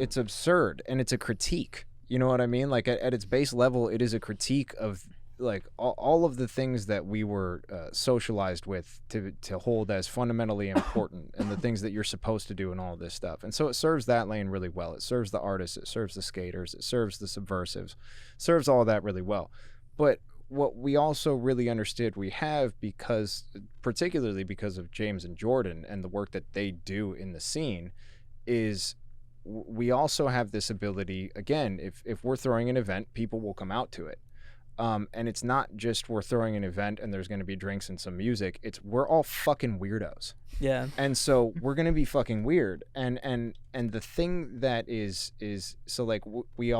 it's absurd, and it's a critique. You know what I mean? Like at its base level, it is a critique of like all of the things that we were socialized with to hold as fundamentally important, and the things that you're supposed to do, and all of this stuff. And so it serves that lane really well. It serves the artists, it serves the skaters, it serves the subversives, serves all of that really well. But what we also really understood we have, particularly because of James and Jordan and the work that they do in the scene, is we also have this ability, again, if we're throwing an event, people will come out to it. And it's not just we're throwing an event and there's going to be drinks and some music. It's we're all fucking weirdos. Yeah. And so we're going to be fucking weird. And the thing that is so like we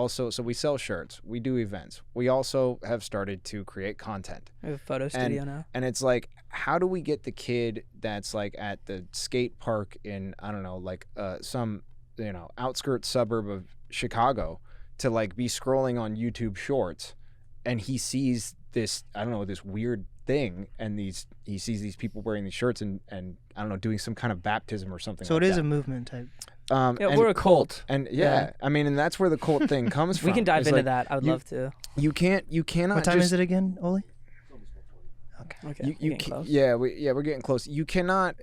sell shirts, we do events. We also have started to create content. We have a photo studio now. And it's like, how do we get the kid that's like at the skate park in, I don't know, like some, outskirts suburb of Chicago to like be scrolling on YouTube Shorts, and he sees this, I don't know, this weird thing, and he sees these people wearing these shirts and I don't know, doing some kind of baptism or something. So like it is that. a movement type. Yeah, we're a cult. And yeah, I mean, and that's where the cult thing comes from. We can dive It's into like, that. I would love to. You cannot. What time is it again, Oli? Okay. You close. we're getting close. You cannot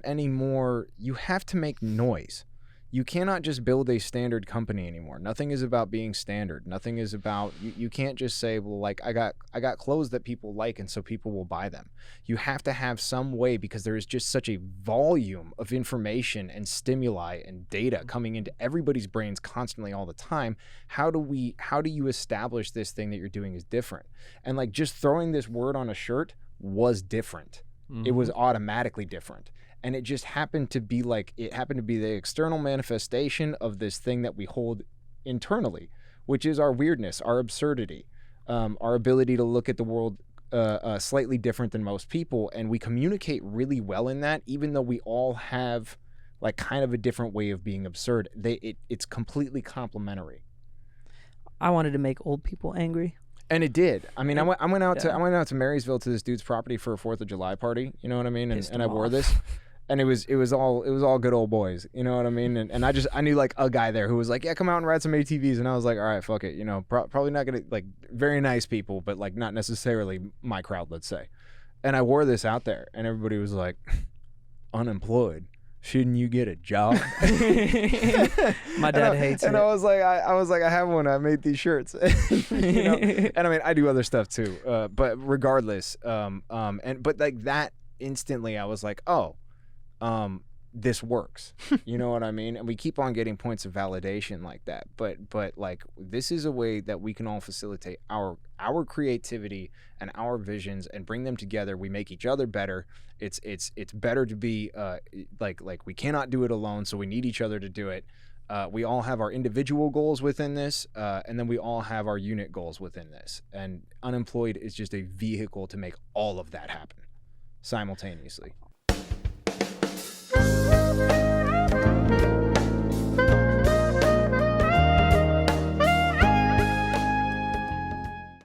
anymore. You have to make noise. You cannot just build a standard company anymore. Nothing is about being standard. Nothing is about you can't just say, well, like I got clothes that people like, and so people will buy them. You have to have some way, because there is just such a volume of information and stimuli and data coming into everybody's brains constantly all the time. How do you establish this thing that you're doing is different? And like just throwing this word on a shirt was different. It was automatically different. And it just happened to be the external manifestation of this thing that we hold internally, which is our weirdness, our absurdity, our ability to look at the world slightly different than most people. And we communicate really well in that, even though we all have like kind of a different way of being absurd. It's completely complementary. I wanted to make old people angry. And it did. I mean, I went out to Marysville to this dude's property for a 4th of July party. You know what I mean? And I wore this. And it was all good old boys, you know what I mean? And I knew like a guy there who was like, yeah, come out and ride some ATVs. And I was like, all right, fuck it. Probably not gonna, like, very nice people, but like not necessarily my crowd, let's say. And I wore this out there, and everybody was like, unemployed. Shouldn't you get a job? My dad hates it. And I was like, I have one. I made these shirts. And I mean, I do other stuff too. But regardless, but like that instantly, I was like, oh. This works. You know what I mean? And we keep on getting points of validation like that. But like this is a way that we can all facilitate our creativity and our visions and bring them together. We make each other better. It's better to be like we cannot do it alone, so we need each other to do it. We all have our individual goals within this, and then we all have our unit goals within this. And Unemployed is just a vehicle to make all of that happen simultaneously.